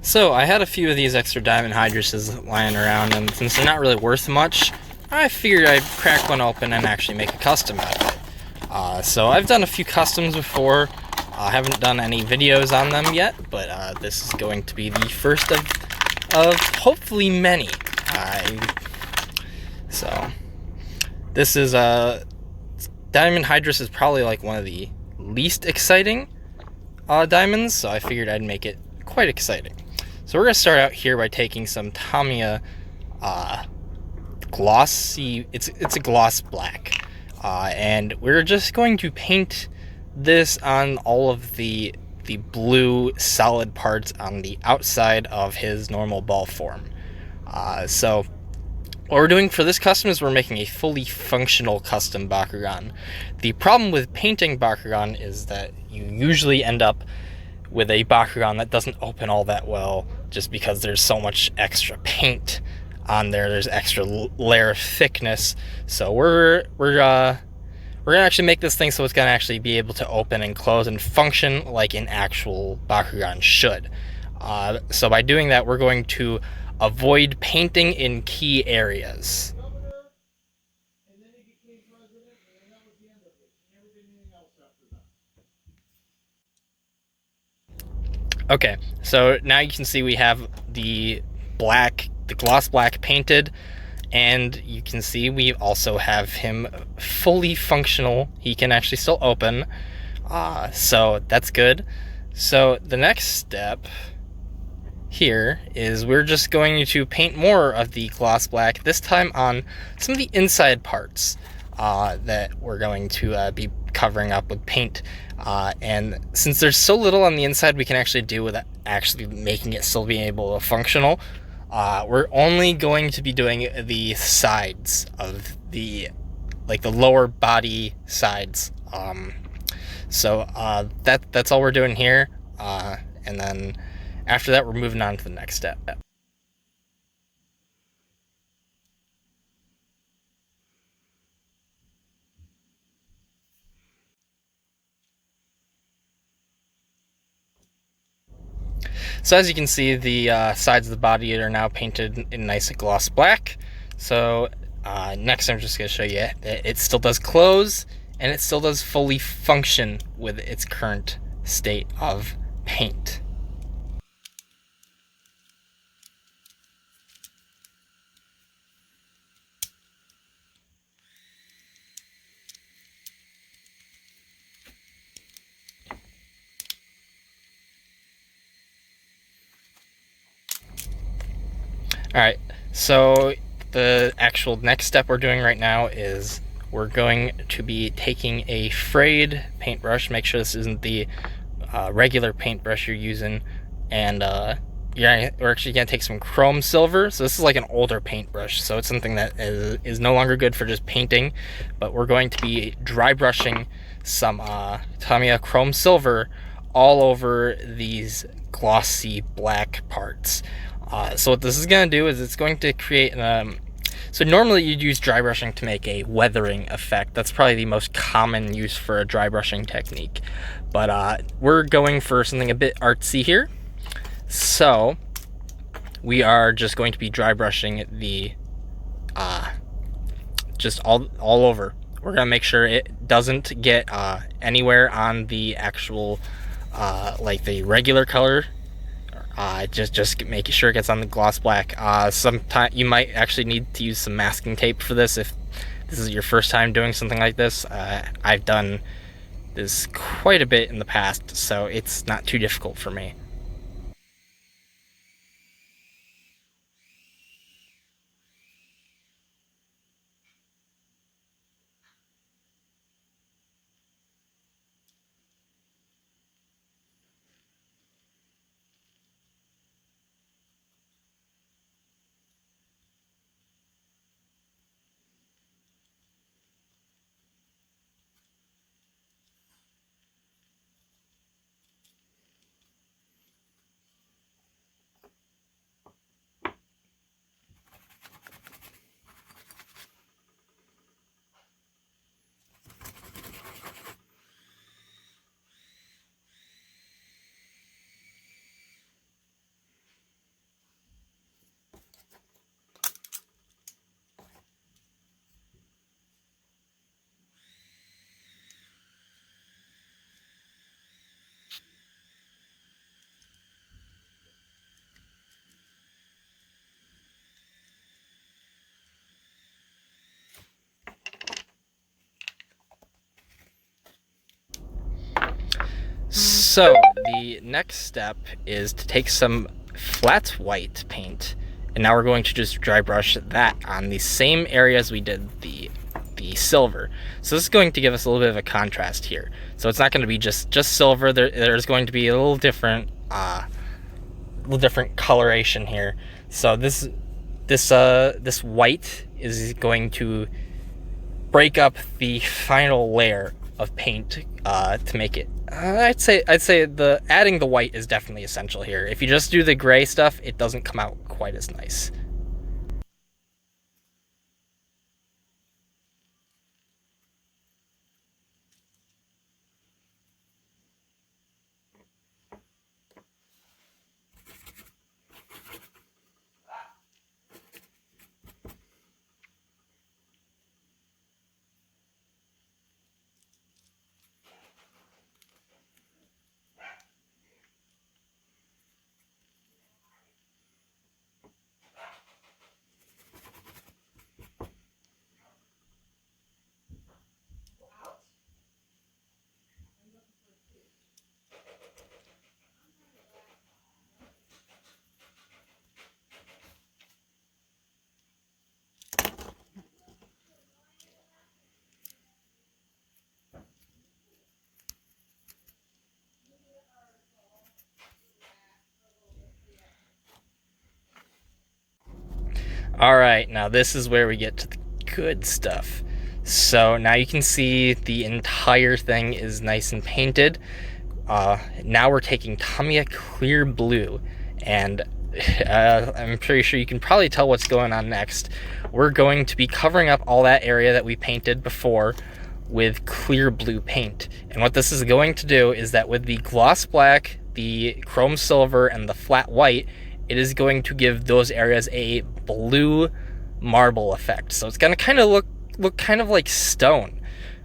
So I had a few of these extra diamond Hydrouses lying around, and since they're not really worth much, I figured I'd crack one open and actually make a custom out of it. So I've done a few customs before. I haven't done any videos on them yet, but this is going to be the first of hopefully many. So this is Diamond Hydorous is probably like one of the least exciting diamonds, so I figured I'd make it quite exciting. So we're going to start out here by taking some Tamiya glossy, it's a gloss black, and we're just going to paint this on all of the blue solid parts on the outside of his normal ball form. So what we're doing for this custom is we're making a fully functional custom Bakugan. The problem with painting Bakugan is that you usually end up with a Bakugan that doesn't open all that well, just because there's so much extra paint on there. There's extra layer of thickness. So we're gonna actually make this thing so it's gonna actually be able to open and close and function like an actual Bakugan should. So by doing that, we're going to avoid painting in key areas. Okay, so now you can see we have the gloss black painted, and you can see we also have him fully functional. He can actually still open, so that's good. So the next step here is we're just going to paint more of the gloss black, this time on some of the inside parts that we're going to be covering up with paint. And since there's so little on the inside we can actually do with actually making it still being able to functional, we're only going to be doing the sides of the lower body sides. So that's all we're doing here, and then after that we're moving on to the next step. So as you can see, the sides of the body are now painted in nice gloss black. So next I'm just going to show you it still does close, and it still does fully function with its current state of paint. Alright, so the actual next step we're doing right now is we're going to be taking a frayed paintbrush. Make sure this isn't the regular paintbrush you're using, and we're actually going to take some chrome silver. So this is like an older paintbrush, so it's something that is no longer good for just painting, but we're going to be dry brushing some Tamiya chrome silver all over these glossy black parts. So what this is going to do is it's going to create so normally you'd use dry brushing to make a weathering effect. That's probably the most common use for a dry brushing technique. But we're going for something a bit artsy here. So we are just going to be dry brushing the just all over. We're going to make sure it doesn't get anywhere on the actual like the regular color. Just making sure it gets on the gloss black. Sometimes you might actually need to use some masking tape for this if this is your first time doing something like this. I've done this quite a bit in the past, so it's not too difficult for me. So the next step is to take some flat white paint, and now we're going to just dry brush that on the same areas we did the silver. So this is going to give us a little bit of a contrast here. So it's not going to be just silver. There's going to be a little different coloration here. So this white is going to break up the final layer of paint to make it. I'd say the adding the white is definitely essential here. If you just do the gray stuff, it doesn't come out quite as nice. All right, now this is where we get to the good stuff. So now you can see the entire thing is nice and painted. Now we're taking Tamiya clear blue, and I'm pretty sure you can probably tell what's going on next. We're going to be covering up all that area that we painted before with clear blue paint. And what this is going to do is that with the gloss black, the chrome silver, and the flat white, it is going to give those areas a blue marble effect. So it's going to kind of look kind of like stone.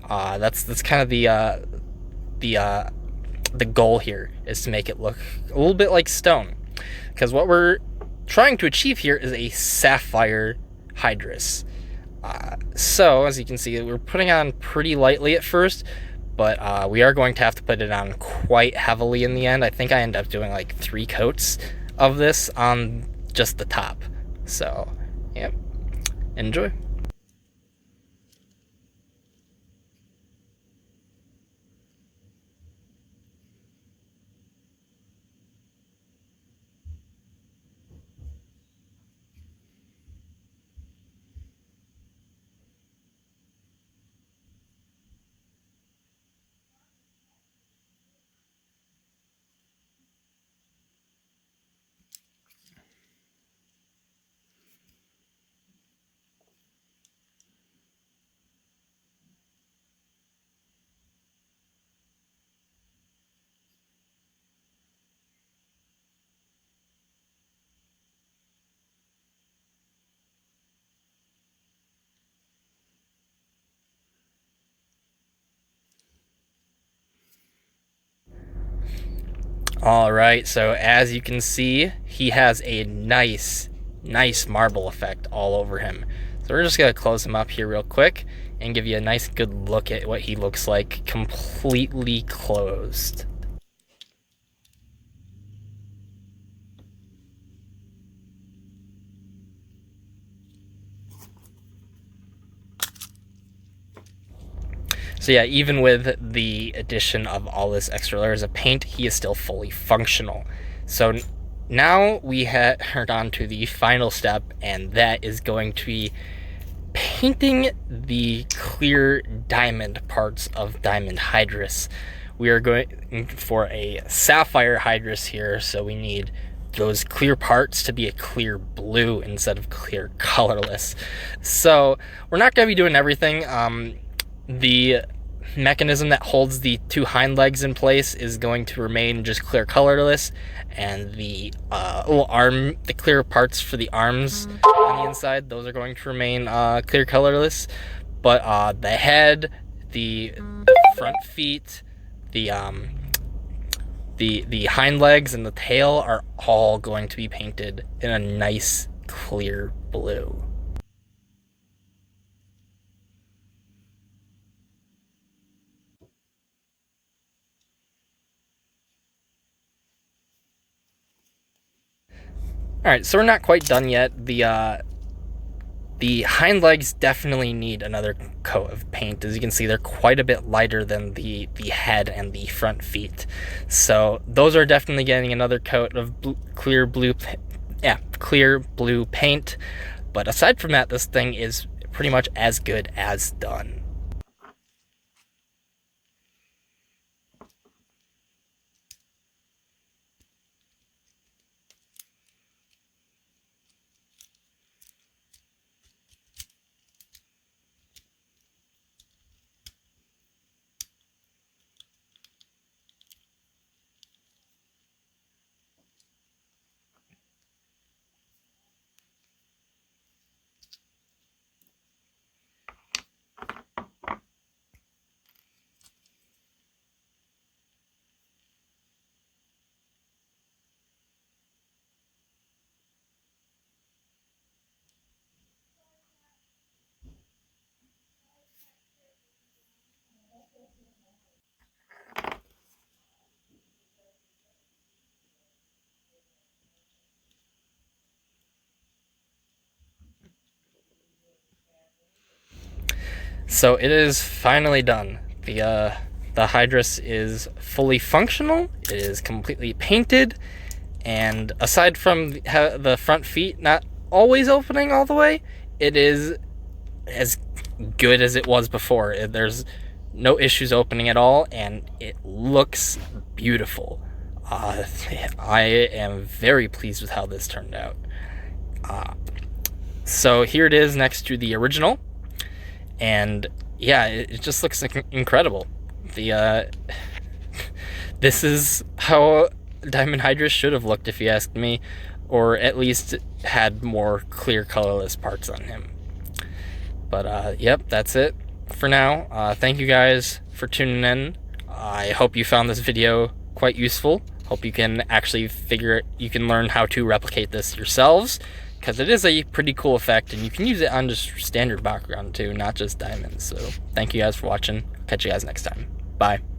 That's kind of the goal here, is to make it look a little bit like stone, because what we're trying to achieve here is a sapphire Hydorous. So as you can see, we're putting on pretty lightly at first, but we are going to have to put it on quite heavily in the end. I think I end up doing like 3 coats of this on just the top. So yep, enjoy. All right, so as you can see, he has a nice marble effect all over him. So we're just gonna close him up here real quick and give you a nice good look at what he looks like completely closed. So yeah, even with the addition of all this extra layers of paint, he is still fully functional. So now we are on to the final step, and that is going to be painting the clear diamond parts of Diamond Hydorous. We are going for a Sapphire Hydorous here, so we need those clear parts to be a clear blue instead of clear colorless. So we're not going to be doing everything. The mechanism that holds the 2 hind legs in place is going to remain just clear colorless, and the the clear parts for the arms on the inside, those are going to remain clear colorless. But the head, the front feet, the hind legs, and the tail are all going to be painted in a nice clear blue. Alright, so we're not quite done yet. The hind legs definitely need another coat of paint. As you can see, they're quite a bit lighter than the head and the front feet. So those are definitely getting another coat of clear blue paint. But aside from that, this thing is pretty much as good as done. So it is finally done. The Hydorous is fully functional. It is completely painted, and aside from the front feet not always opening all the way, it is as good as it was before. There's no issues opening at all, and it looks beautiful. I am very pleased with how this turned out. So here it is next to the original, and yeah, it just looks incredible. This is how Diamond Hydra should have looked, if you ask me, or at least had more clear colorless parts on him. But yep, that's it for now. Thank you guys for tuning in. I hope you found this video quite useful. Hope you can actually you can learn how to replicate this yourselves, because it is a pretty cool effect, and you can use it on just standard Bakugan too, not just diamonds. So thank you guys for watching. Catch you guys next time. Bye.